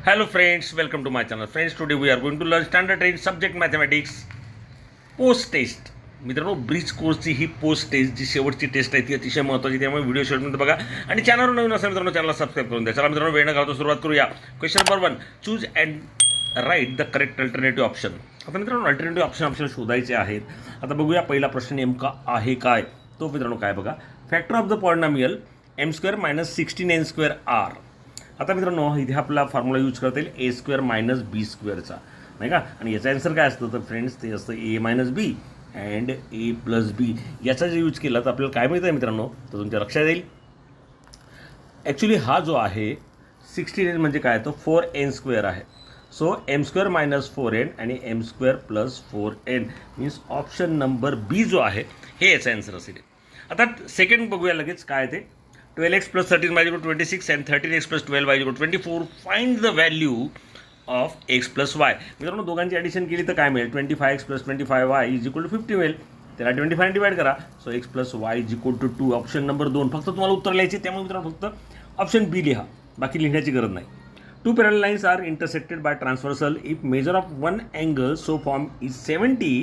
Hello friends, welcome to my channel. Friends, today we are going to learn standard range subject mathematics post test. मित्रांनो, bridge कोर्सची ही post taste जी शेवटची taste आहे ती अतिशय महत्त्वाची, त्यामुळे व्हिडिओ शेवटपर्यंत बघा आणि चॅनलवर नवीन असेल मित्रांनो चॅनलला सबस्क्राईब करून द्या. चला मित्रांनो, वेळ न घालवता सुरुवात करूया. Question number 1, choose and write the correct alternative option. आता मित्रांनो, अल्टरनेटिव्ह ऑप्शन आपल्याला शोधायचे आहेत. आता बघूया पहिला प्रश्न नेमका आहे काय. तो मित्रांनो काय बघा, factor of the polynomial m² - 16n² r. आता मित्रांनो, इथे आपला फॉर्म्युला यूज करता येईल a² - b²चा, नाही का. आणि याचा आन्सर काय असतं तर फ्रेंड्स ते असतं a - b and a + b. याचा जर यूज केला तर आपल्याला काय मिळतं आहे मित्रांनो, तर तुमच्या लक्षात येईल. ॲक्च्युली हा जो आहे 16n म्हणजे काय, तो 4n² आहे. सो m² - 4n आणि m² + 4n means option number बी जो आहे हे याचा आन्सर असेल. आता सेकंड बघूया लगेच काय ते. 12x + 13 y = 26 and 13x + 12 y = 24. Find the value of x + y. मित्रांनो, दोघांची ॲडिशन केली तर काय मिळेल, 25x + 25y = 50 मिळेल. त्याला 25 डिवाइड करा. So x + y = 2. Option number 2. फक्त तुम्हाला उत्तर लिहायचे, त्यामुळे मित्रांनो फक्त ऑप्शन बी लिहा, बाकी लिहिण्याची गरज नाही. 2 parallel lines are intersected by transversal. If measure of one angle so formed is 70,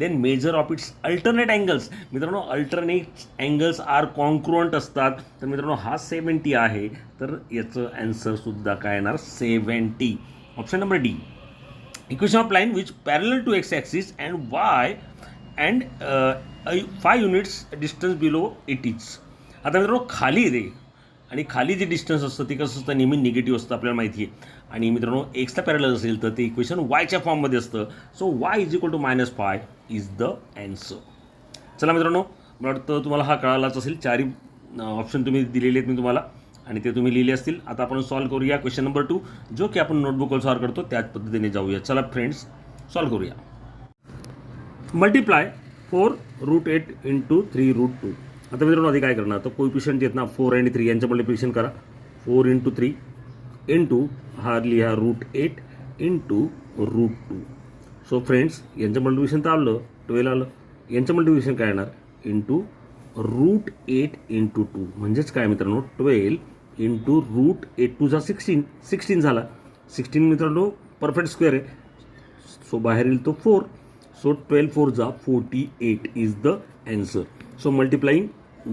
then measure of its alternate angles. मित्रांनो, अल्टरनेट अँगल्स आर कॉन्क्रुएंट असतात. तर मित्रांनो हा 70 आहे, तर याचं आन्सरसुद्धा काय येणार, 70. Option number D. Equation of line which parallel to X axis and Y and 5 units distance below it is. आता मित्रांनो, खाली रे आणि खाली जे डिस्टन्स असतं ते कसं असतं, नेहमी निगेटिव्ह असतं, आपल्याला माहिती आहे. आणि मित्रांनो, एक्सला पॅरलल असेल तर ते इक्वेशन वायच्या फॉर्ममध्ये असतं. So y = -5 is the answer. चला मित्रांनो, मला वाटतं तुम्हाला हा कळालाच असेल. चारही ऑप्शन तुम्ही दिलेले आहेत मी तुम्हाला, आणि ते तुम्ही लिहिले असतील. आता आपण सॉल्व करूया क्वेश्चन नंबर 2, जो की आपण नोटबुकवर सॉल्व करतो त्याच पद्धतीने जाऊया. चला फ्रेंड्स, सॉल्व करूया. मल्टिप्लाय 4√8 × 3√2. आता मित्रांनो, आधी काय करणार, तर कोइफिशियंट आहेत ना 4 आणि 3 यांचं मल्टिप्लिकेशन करा. 4 × 3 इंटू हा लिहा √8 × √2. सो फ्रेंड्स, यांचं मल्टिप्लिकेशन तर आलं 12 आलं. यांचं मल्टिप्लिकेशन काय येणार, इंटू √8 × 2 म्हणजेच काय मित्रांनो, 12 × √8 2 16 झाला. 16 मित्रांनो परफेक्ट स्क्वेअर आहे. सो बाहेर येईल तो 4. So 12 4 = 48 is the answer. So multiplying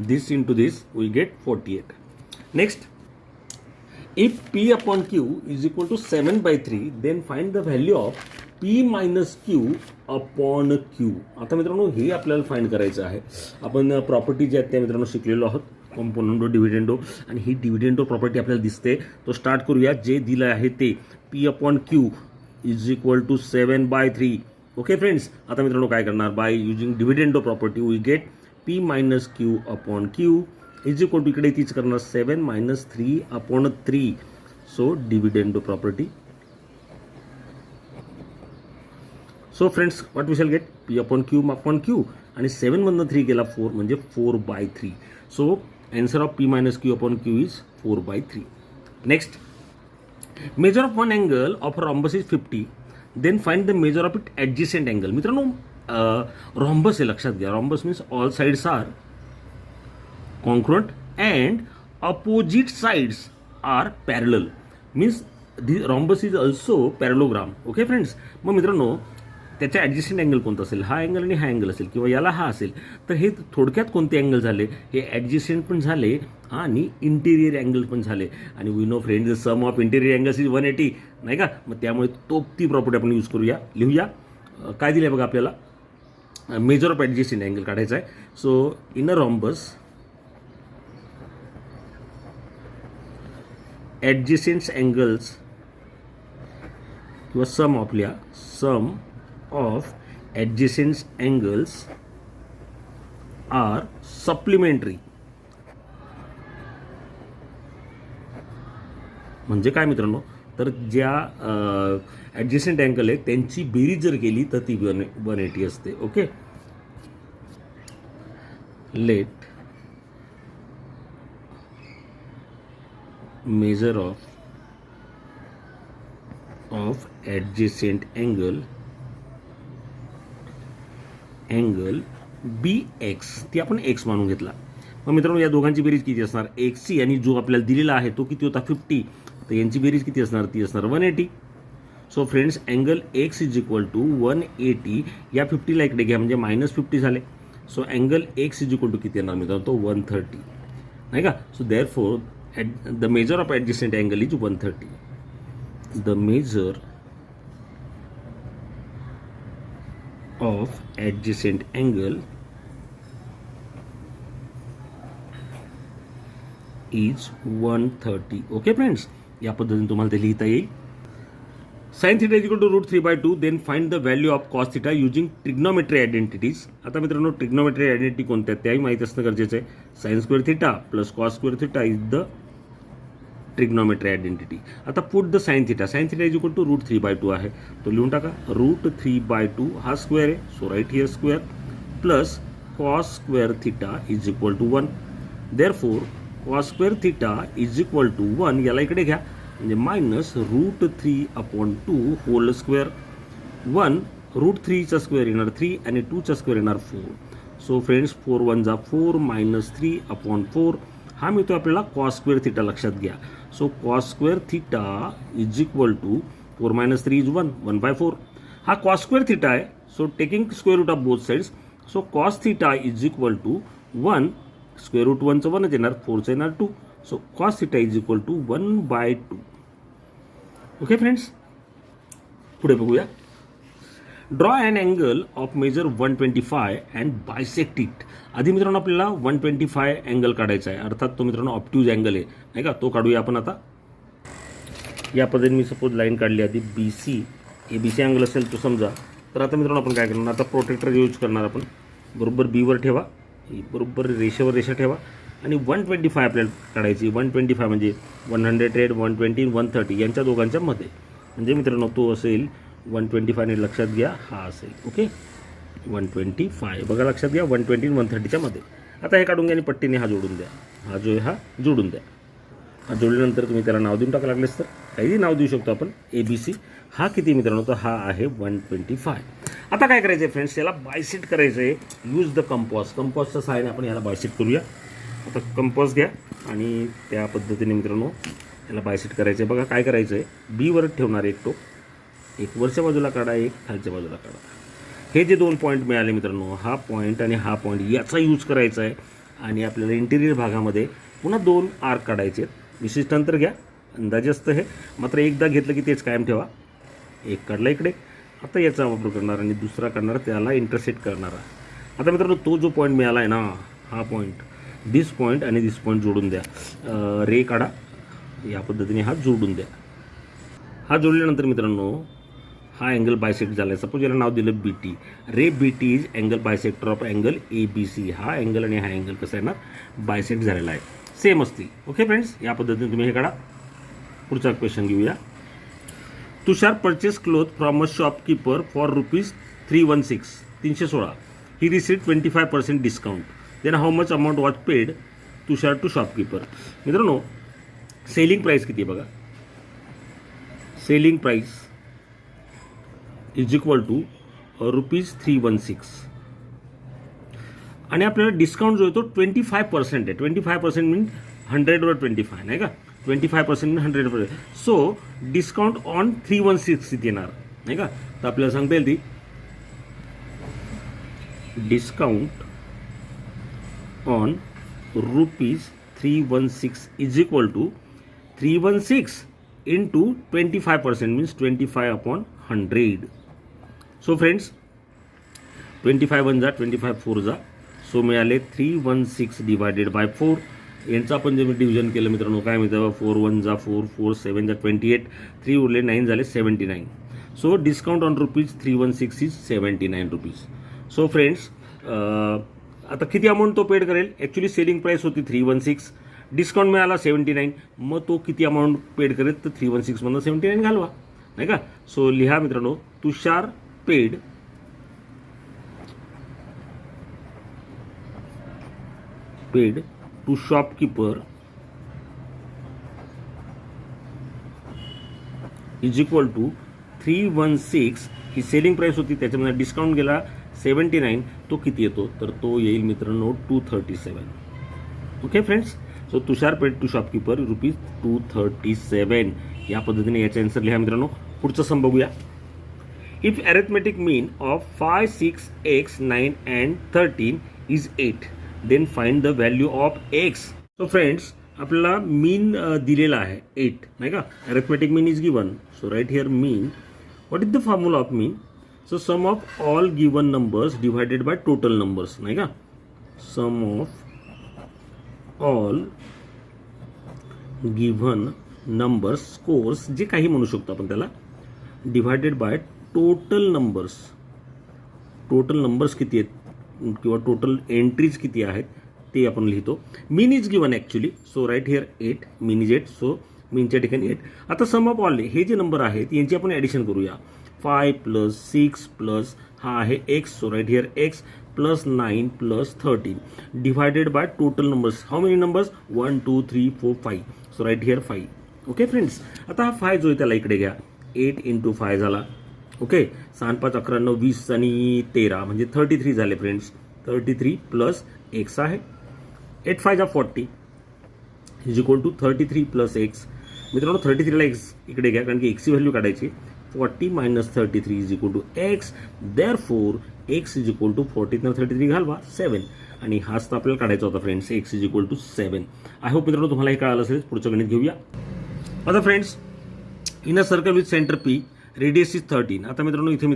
this into this we get 48. Next, if p upon q is equal to 7/3, then find the value of p minus q upon q. आता मित्रांनो, हे आपल्याला find करायचं आहे. आपण प्रॉपर्टी जे आहेत त्या मित्रांनो शिकलेलो आहोत, कॉम्पोनंटो डिव्हिडेंडो, आणि ही डिव्हिडेंडो प्रॉपर्टी आपल्याला दिसते. तो स्टार्ट करूया. जे दिलं आहे ते p upon q is equal to 7/3. Okay friends, आता मित्रांनो काय करणार, by using dividendo property we get p minus q upon q is equal to, इकडे तीच करणार, 7 - 3/3. So dividendo property. So friends, what we shall get, p upon q आणि 7 मधनं 3 गेला 4 म्हणजे 4/3. So answer of p minus q upon q is 4/3. Next, measure of one angle of rhombus is 50, then find the measure of it adjacent angle. मित्रांनो, rhombus आहे, लक्षात घ्या. Rhombus means all sides are congruent and opposite sides are parallel. Means rhombus is also parallelogram. Okay friends, मग मित्रांनो त्याचा adjacent angle कोणता असेल, हा अँगल आणि हा अँगल असेल, किंवा याला हा असेल. तर हे थोडक्यात कोणते अँगल झाले, हे ॲडजस्टंट पण झाले आणि इंटिरियर अँगल पण झाले. आणि we know friends, the sum of interior angles is 180, नाही का. मग त्यामुळे ती प्रॉपर्टी आपण यूज करूया. लिहूया. काय दिलं आहे बघा आपल्याला, मेजर ऑफ ॲडजस्टंट अँगल काढायचा आहे. So in a rhombus adjacent angles किंवा sum of adjacent angles are supplementary. म्हणजे काय मित्रांनो, तर ज्या ॲडजस्टंट अँगल आहे त्यांची बेरीज जर केली तर ती 180 असते. Okay, let measure of adjacent angle BX, ती आपण X मानून घेतला. मग मित्रांनो या दोघांची बेरीज किती असणार, XC आणि जो आपल्याला दिलेला आहे तो किती होता 50, तर यांची बेरीज किती असणार, ती असणार 180. So friends angle X is equal to 180, या 50ला इकडे घ्या म्हणजे -50 झाले. So angle X is equal to किती येणार मित्रांनो, तो 130 नाही का. So therefore the measure of adjacent angle is 130. The measure of adjacent angle is 130. Okay friends, या पद्धतीने तुम्हाला ते लिहिता येईल. sin theta is equal to √3/2. Then find the value of cos theta using trigonometry identities. आता मित्रांनो trigonometry identity कोणत्या त्याही माहिती असणं गरजेचं आहे. sin square theta plus cos square theta is the trigonometry identity. आता put the sin theta. sin theta is equal to √3/2 आहे, तो लिहून टाका. √3/2 हा स्क्वेअर आहे, so right here square plus cos square theta is equal to 1. Therefore cos square theta is equal to 1, याला इकडे घ्या म्हणजे -√3/2 होल स्क्वेअर. 1 √3चा स्क्वेअर येणार 3 आणि 2चा स्क्वेअर येणार 4. सो फ्रेंड्स 4 1 जा 4 -3/4 हा मिळतो आपल्याला कॉस स्क्वेअर थिटा. लक्षात घ्या. So cos square theta is equal to 4 - 3 is 1/4. हा कॉस स्क्वेअर थिटा आहे, so taking square root of both sides. So cos theta is equal to 1, square root 1चं 1च येणार, 4चं येणार 2. So cos theta is equal to 1/2. Okay friends, पुढे बघूया. Draw and angle of measure 125 and bisect it. आधी मित्रांनो आपल्याला 125 अँगल काढायचा आहे, अर्थात तो मित्रांनो ऑप्ट्यूज अँगल आहे नाही का, तो काढूया आपण. आता या पद्धतीने मी सपोज लाईन काढली आधी BC, ABC अँगल असेल तो समजा. तर आता मित्रांनो आपण काय करणार, आता प्रोटेक्टर यूज करणार आपण. बरोबर बीवर ठेवा, बरोबर रेषेवर रेषा ठेवा आणि 125 आपल्याला काढायची. 125 म्हणजे 100, 120, 130 यांच्या दोघांच्या मध्ये. म्हणजे मित्रांनो तो असेल 125 ने लक्षात घ्या हा असेल. ओके 125 बघा लक्षात घ्या 120 आणि 130च्या मध्ये. आता हे काढून घ्या आणि पट्टीने हा जोडून द्या. हा जो आहे हा जोडून द्या. हा जोडल्यानंतर तुम्ही त्याला नाव देऊन टाका लागलेस तर काहीही नाव देऊ शकतो आपण. ABC हा किती मित्रांनो, तर हा आहे 125. आता काय करायचं आहे फ्रेंड्स, याला बायसेट करायचं आहे. Use the compass. कंपॉसच्या सहाय्याने आपण याला बायसेट करूया. आता कंपॉस घ्या आणि त्या पद्धतीने मित्रांनो याला बायसेट करायचं आहे. बघा काय करायचं आहे, बीवर ठेवणार एक टोक, एक वरच्या बाजूला काढा, एक खालच्या बाजूला काढा. हे जे 2 पॉईंट मिळाले मित्रांनो, हा पॉईंट आणि हा पॉईंट याचा यूज करायचा आहे. आणि आपल्याला इंटिरियर भागामध्ये पुन्हा 2 आर्क काढायचे आहेत. विशिष्ट अंतर घ्या, अंदाजे असतं हे, मात्र एकदा घेतलं की तेच कायम ठेवा. एक काढला इकडे, आता याचा वापर करणार आणि दुसरा काढणार, त्याला इंटरसेक्ट करणारा. आता मित्रांनो तो जो पॉईंट मिळाला आहे ना, हा पॉईंट, दिस पॉईंट आणि दिस पॉईंट जोडून द्या. रे काढा, या पद्धतीने हा जोडून द्या. हा जोडल्यानंतर मित्रांनो हा अँगल बायसेक्ट झाला आहे. सपोज याला नाव दिलं BT. Ray BT is angle bisector of angle ABC. हा अँगल आणि हा अँगल कसा येणार, बायसेक्ट झालेला आहे, सेम असतील. ओके फ्रेंड्स, या पद्धतीने तुम्ही हे काढा. पुढचा क्वेश्चन घेऊया. Tushar purchase cloth from a shopkeeper for ₹316. He received 25% discount. Then how much amount was paid Tushar to shopkeeper. मित्रांनो सेलिंग प्राईस किती आहे बघा. Selling price is equal to ₹316 आणि आपल्याला डिस्काउंट जो आहे तो 25% आहे. 25% मीन 100वर 25 नाही का, 25% मीन 100%. सो डिस्काउंट ऑन 316 किती येणार नाही का, तर आपल्याला सांगता येईल ती discount on ₹316 is equal to 316 into 25% means 25/100. So friends 25 1 जा 25 4 जा, सो मिळाले 316 डिवायडेड बाय 4. यांचं आपण जे डिव्हिजन केलं मित्रांनो काय मिळतं, 4 1 जा 4, 4 7 जा 28, 3 उरले 9 झाले 79. So discount on ₹316 is ₹79. So friends आता किती अमाऊंट तो पेड करेल. ॲक्च्युली सेलिंग प्राईस होती 316, डिस्काउंट मिळाला 79, मग तो किती अमाऊंट पेड करेल, तर 316 मधून 79 घालवा नाही का. सो लिहा मित्रांनो, Tushar paid to shopkeeper is equal to 316. ही सेलिंग प्राईस होती, त्याच्यामध्ये डिस्काउंट गेला 79, तो किती येतो, तर तो येईल मित्रांनो 237. Okay friends, so Tushar paid to shopkeeper ₹237. या पद्धतीने याचा आन्सर लिहा मित्रांनो. पुढचं सम बघूया. If arithmetic mean of 5, 6, x, 9 and 13 is 8, then find the value of x. So friends, आपल्याला मीन दिलेला आहे 8 नाही का. Arithmetic mean is given, so right here mean. What is the formula of mean? So sum of all given numbers divided by total numbers नाही का. Sum of all given numbers scores, जे काही म्हणू शकतो आपण त्याला, divided by total numbers. Total numbers किती आहेत किंवा टोटल एंट्रीज किती आहेत ते आपण लिहितो. Mean is given actually, so right here 8. Mean is 8, so मीनच्या ठिकाणी 8. आता सम ऑफ ऑल हे जे नंबर आहेत यांची आपण ॲडिशन करूया. 5 + 6 प्लस हा आहे x, so right here x plus 9 plus 13 divided by total numbers. How many numbers? 1 2 3 4 5, so right here 5. Okay friends, आता हा 5 जो आहे त्याला इकडे घ्या. 8 × 5 झाला. ओके, 6 5 11 9 20 आणि 13 म्हणजे 33 झाले फ्रेंड्स. 33 प्लस x आहे. 8 5 40 is equal to 33 plus x. मित्रांनो 33 ला x इकडे घ्या कारण की x ची व्हॅल्यू काढायची. 40 - 33 is equal to x. Therefore x is equal to 40 ना 33 घालवा 7. आणि हाच तर आपल्याला काढायचा होता friends, x is equal to 7. I hope मित्रांनो तुम्हाला हे कळालं असेल. पुढचं गणित घेऊया. आता friends, in a circle with centre P, radius is 13. आता मित्रांनो इथे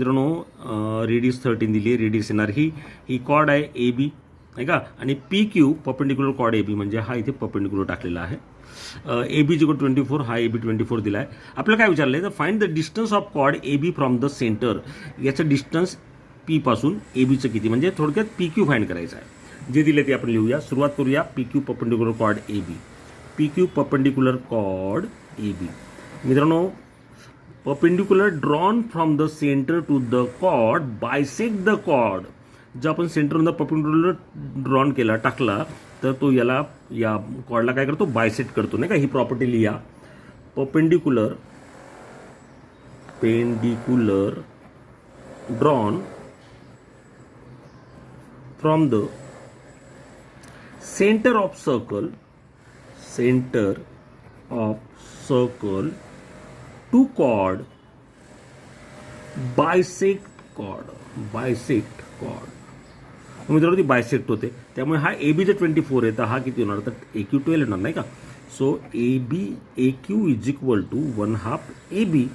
रेडियस 13 दिली आहे. रेडियस येणार ही कॉर्ड आहे AB नाही का. आणि PQ परपेंडिक्युलर कॉर्ड AB म्हणजे हा इथे परपेंडिक्युलर टाकलेला आहे. AB इज इक्वल 24, हा AB 24 दिला आहे. आपल्याला काय विचारलं आहे तर find the distance of chord AB from the centre. याचं डिस्टन्स P पासून ABचं किती, म्हणजे थोडक्यात PQ फाइंड करायचं आहे. जे दिले ते आपण लिहूया. सुरुवात करूया. PQ perpendicular chord AB. PQ perpendicular chord AB. मित्रांनो, perpendicular drawn from the centre to the chord bisect the chord. जर आपण सेंटरमधून परपेंडिक्युलर ड्रॉन केला टाकला तर तो या कॉर्डला काय करतो? बायसेक्ट करतो नाही का. ही प्रॉपर्टी लिहा. Perpendicular drawn from the centre of circle to chord bisect chord. मित्रांनो ती बायसेक्ट होते, त्यामुळे हा AB जर 24 आहे तर हा किती होणार? तर AQ 12 येणार नाही का. So AQ is equal to 1/2 AB,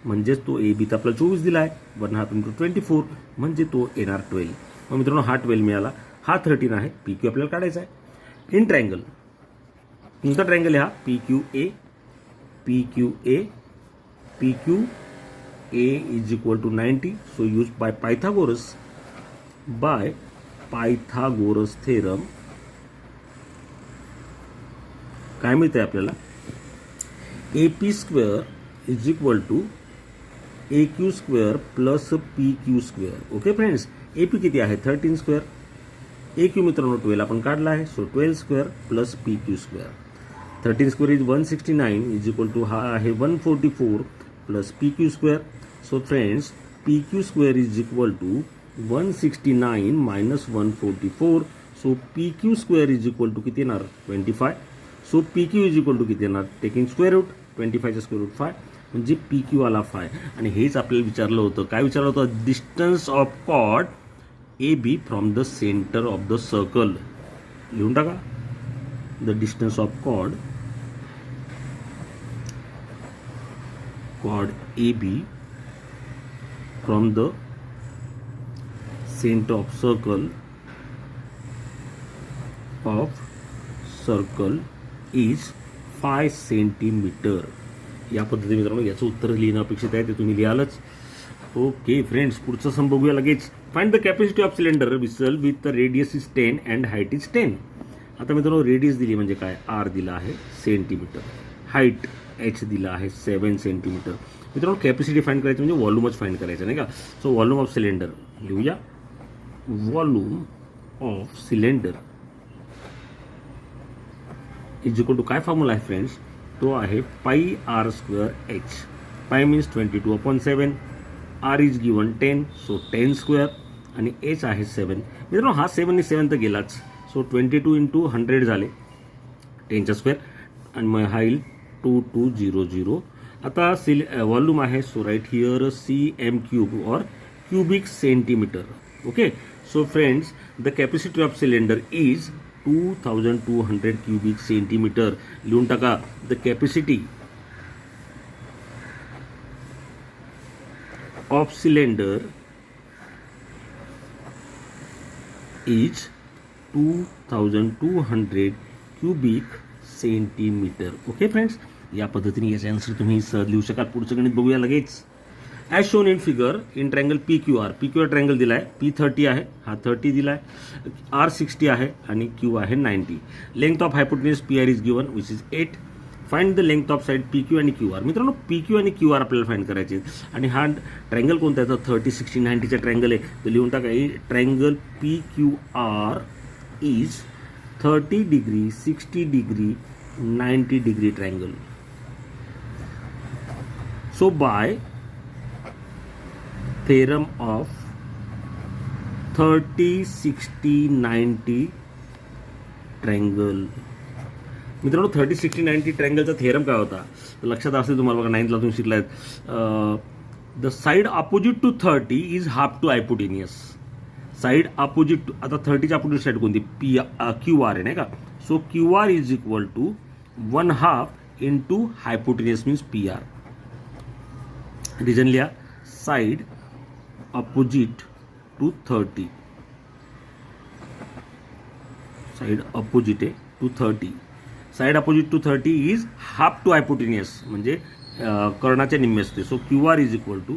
म्हणजेच तो AB तर आपला 24 दिला आहे. 1/2 × 24 म्हणजे तो येणार 12. मग मित्रांनो हा 12 मिळाला. हा 13 आहे. PQ आपल्याला काढायचा आहे. इन ट्रायंगल, तुमचा ट्रायंगल आहे हा PQA is equal to 90. So use by Pythagoras theorem. काय मिळतंय आपल्याला? AP² is equal to AQ² plus PQ². Okay friends, AP किती आहे? 13². AQ मित्रांनो 12 आपण काढला आहे. So 12² plus PQ². 13² is 169 is equal to हा आहे 144 plus PQ². So friends, PQ² is equal to 169 minus 144. So PQ² is equal to किती येणार? 25. So PQ is equal to किती येणार? टेकिंग स्क्वेअर रूट 25चा स्क्वेअर रूट 5 म्हणजे PQ आला 5. आणि हेच आपल्याला विचारलं होतं. काय विचारलं होतं? Distance of chord AB from the centre of the circle. लिहून टाका. The distance of chord AB from the centre of circle is 5 centimetre. या पद्धतीने मित्रांनो याचं उत्तर लिहिणं अपेक्षित आहे, ते तुम्ही लिहालच. ओके फ्रेंड्स, पुढचं सम बघूया लगेच. Find the capacity of cylinder whistle with the radius is 10 and height is 10. आता मित्रांनो रेडियस दिली म्हणजे काय? R दिला आहे सेंटीमीटर. हाईट H दिला आहे 7 सेंटीमीटर. मित्रांनो कॅपॅसिटी फाइंड करायची म्हणजे व्हॉल्यूमच फाइंड करायचं नाही का. सो व्हॉल्यूम ऑफ सिलेंडर लिहूया. Volume of cylinder is equal to काय फॉर्म्युला आहे फ्रेंड्स? तो आहे πr²h. Pi means 22/7. R is given 10, so 10² आणि H आहे 7. मित्रांनो हा 7 आणि 7 तर गेलाच. सो 22 × 100 झाले. 10चा स्क्वेअर आणि मग हा येईल 2200. आता व्हॉल्यूम आहे, सो राईट हिअर cm³ और cubic centimetre. Okay, so friends the capacity of cylinder is 2200 cubic centimetre. लिहून टाका, the capacity of cylinder is 2200 cubic centimetre. Okay friends, या पद्धतीने याचे आन्सर तुम्ही सहज लिहू शकाल. पुढचं गणित बघूया लगेच. As shown in figure in triangle PQR. PQR triangle दिला आहे, P30 आहे, हा 30 दिला आहे, R 60 आहे आणि Q आहे 90. Length of hypotenuse PR is given which is 8. Find the length of side PQ आणि QR. मित्रांनो PQ आणि QR आपल्याला फाइंड करायचे आणि हा ट्रँगल कोणता आहे, तर 30, 60, 90चा ट्रँगल आहे. तर लिहून टाका, triangle PQR is 30 degree, 60 degree, 90 degree triangle. So by theorem of 30, 60, 90 triangle. मित्रांनो 30, 60, 90 ट्रँगलचा थेरम काय होता, तर लक्षात असेल तुम्हाला बघा, 9th ला तुम्ही शिकलात. The side opposite to 30 is half to hypotenuse. Side opposite to, आता 30च्या अपोजिट साईड कोणती, QR आहे नाही का. So QR is equal to 1/2 into hypotenuse means PR. Reason लिहा, side opposite to 30, side opposite आहे to 30, side opposite to 30 is half to hypotenuse म्हणजे कर्णाच्या निम्मे असते. So QR is equal to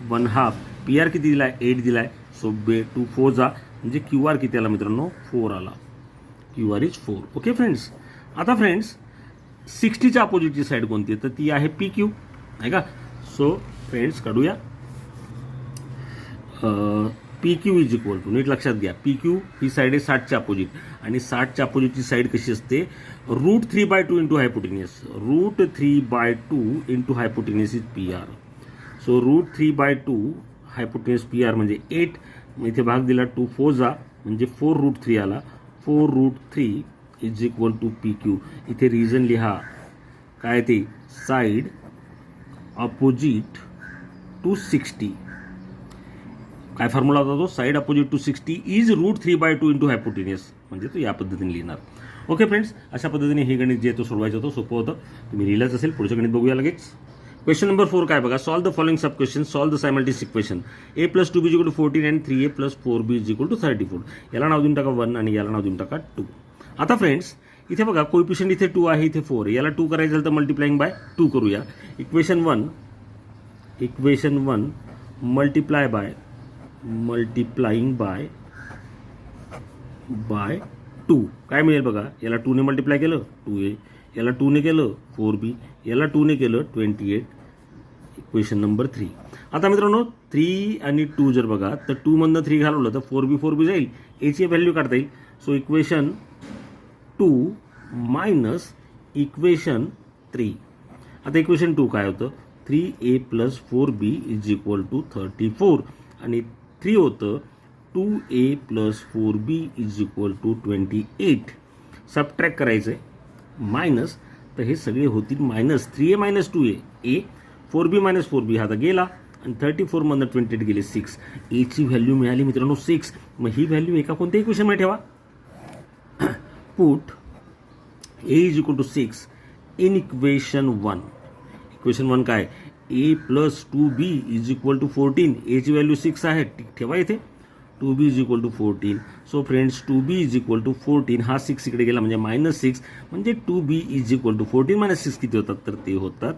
1/2. PR किती दिला आहे, 8 दिला आहे. सो 2 4 जा म्हणजे QR किती आला मित्रांनो, 4 आला. QR is 4. ओके फ्रेंड्स, आता फ्रेंड्स 60च्या अपोजिटची साईड कोणती आहे, तर ती आहे PQ आहे का. सो फ्रेंड्स काढूया, PQ इज इक्वल टू, नीट लक्षात घ्या, PQ ही साईड आहे 60च्या अपोजिट आणि 60च्या अपोजिटची साईड कशी असते, √3/2 into hypotenuse. √3/2 into hypotenuse is PR. So √3/2 hypotenuse PR म्हणजे 8. मग इथे भाग दिला, 2 4 जा म्हणजे 4√3 आला. 4√3 इज इक्वल टू PQ. इथे रिझन लिहा, काय ते, साईड अपोजिट टू 60. काय फॉर्म्युला होता तो, side opposite to 60 is √3/2 into hypotenuse, म्हणजे तो या पद्धतीने लिहिणार. ओके फ्रेंड्स, अशा पद्धतीने हे गणित जे तो सोडवायचं होतं, सोपं होतं, तुम्ही लिहिलंच असेल. पुढचं गणित बघूया लगेच. क्वेश्चन नंबर 4 काय बघा, solve the following sub question, solve the simultaneous equation A + 2B = 14 आणि 3A + 4B = 34. याला नाव देऊन टाका 1 आणि याला नाव देऊन टाका 2. आता फ्रेंड्स इथे बघा, कोएफिशियंट इथे 2 आहे, इथे 4 आहे. याला 2 करायचं झालं तर मल्टिप्लाइंग बाय 2 करूया. इक्वेशन 1 मल्टिप्लाइंग बाय 2 काय मिळेल बघा, याला 2 ने मल्टिप्लाय केलं 2A, याला 2 ने केलं 4B, याला 2 ने केलं 28. Equation number 3. आता मित्रांनो 3 आणि 2 जर बघा, तर 2 मधनं 3 घालवलं तर 4B जाईल, Aची व्हॅल्यू काढता येईल. So equation 2 minus equation 3. आता इक्वेशन 2 काय होतं, 3A + 4B = 34 आणि 3 होतं 2A + 4B = 28. सबट्रॅक्ट करायचं आहे, मायनस, तर हे सगळे होतील minus. 3A - 2A, 4B - 4B हा आता गेला आणि 34 मधनं 28 गेले 6. Aची व्हॅल्यू मिळाली मित्रांनो 6. मग ही व्हॅल्यू एका कोणत्या इक्वेशनमध्ये ठेवा, put A = 6 in equation 1. Equation 1 काय, A + 2B = 14. Aची व्हॅल्यू 6 आहे, ठेवा इथे, 2B = 14. सो फ्रेंड्स 2B = 14, हा 6 इकडे गेला म्हणजे -6, म्हणजे 2B = 14 - 6 किती होतात, तर ते होतात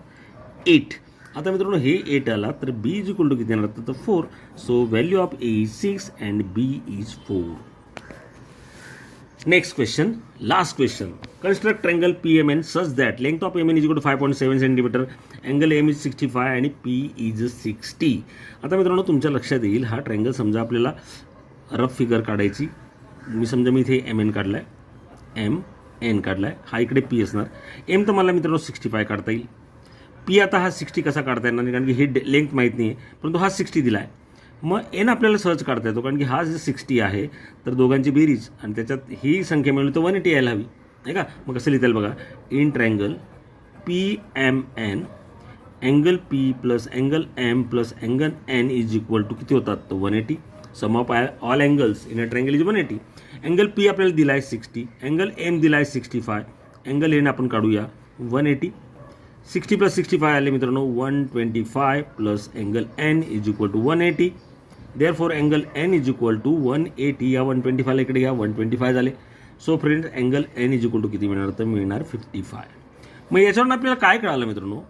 8. आता मित्रांनो हे 8 आला तर B = किती येणार, तर 4. So value of A is 6 and B is 4. Next question, last question. Construct triangle PMN such that length of MN = 5.7 centimetre, angle M is 65 आणि P इज 60. आता मित्रांनो तुमच्या लक्षात येईल, हा ट्रँगल समजा आपल्याला रफ फिगर काढायची. मी समजा मी इथे MN काढलाय, MN काढलाय, हा इकडे P असणार. M तर मला मित्रांनो 65 काढता येईल. P आता हा 60 कसा काढता येणार नाही, कारण की हे लेंथ माहीत नाही आहे, परंतु हा 60 दिला आहे. मग N आपल्याला सहज काढता येतो, कारण की हा जे 60 आहे तर दोघांची बेरीज आणि त्याच्यात ही संख्या मिळवली तर 180 यायला हवी. आहे का. मग कसं लिहिता येईल बघा, in triangle P M N angle P plus angle M plus angle N is equal to किती होतात, तर 180. Sum of all angles in a triangle is 180. Angle P आपल्याला दिला आहे 60, अँगल एम दिला आहे 65, अँगल एन आपण काढूया 180. 60 प्लस 65 आले मित्रांनो 125 plus angle N is equal to 180. Therefore angle N is equal to 180. या 125 इकडे घ्या, 125 झाले. So friends angle N is equal to किती मिळणार, तर मिळणार 55. मग याच्यावरून आपल्याला काय कळालं मित्रांनो,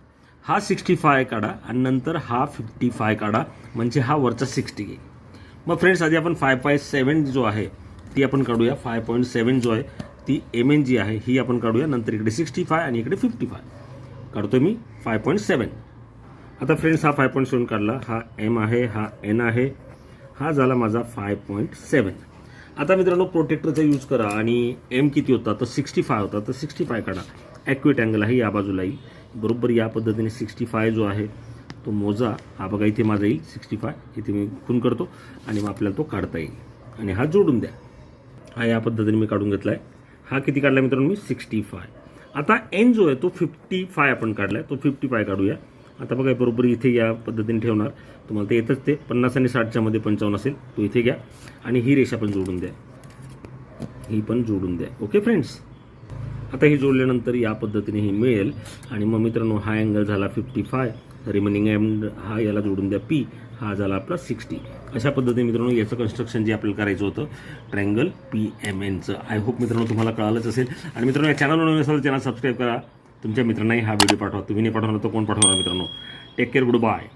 हा 65 काढा आणि नंतर हा 55 काढा, म्हणजे हा वरचा 60 घेईल. मग फ्रेंड्स आधी आपण 5.7 जो आहे ती आपण काढूया. 5.7 जो आहे ती एम एन जी आहे ही आपण काढूया. नंतर इकडे 65 आणि इकडे 55 काढतो मी 5.7. आता फ्रेंड्स हा 5.7 काढला, हा एम आहे, हा एन आहे, हा झाला माझा 5.7. आता मित्रांनो प्रोटेक्टरचा यूज करा आणि एम किती होता, तर 65 होता, तर 65 काढा. ॲक्युरेट अँगल आहे, या बाजूला येईल बरोबर. या पद्धतीने 65 जो आहे तो मोजा. हा बघा इथे माझा येईल 65, इथे मी खून करतो आणि मग आपल्याला तो काढता येईल. आणि हा जोडून द्या. हा या पद्धतीने मी काढून घेतला आहे. हा किती काढला मित्रांनो मी 65. आता एन जो आहे तो 55 आपण काढला आहे, तो 55 काढूया. आता बघा बरोबर इथे या पद्धतीने ठेवणार. तुम्हाला ते येतच ते 50 आणि 60च्या मध्ये 55 असेल, तो इथे घ्या आणि ही रेषा पण जोडून द्या, ही पण जोडून द्या. Okay friends. आता ही जोडल्यानंतर या पद्धतीने ही मिळेल. आणि मग मित्रांनो हा अँगल झाला 55, रिमेनिंग एम हा याला जोडून द्या पी, हा झाला आपला 60. अशा पद्धतीने मित्रांनो याचं कन्स्ट्रक्शन जे आपल्याला करायचं होतं ट्रायंगल पी एम एनचं. आय होप मित्रांनो तुम्हाला कळालंच असेल. आणि मित्रांनो या चॅनलवर नवीन असाल चॅनल सबस्क्राईब करा. तुमच्या मित्रांनाही हा व्हिडिओ पाठवा. तुम्ही नाही पाठवणार तर कोण पाठवणार मित्रांनो. Take care, good bye.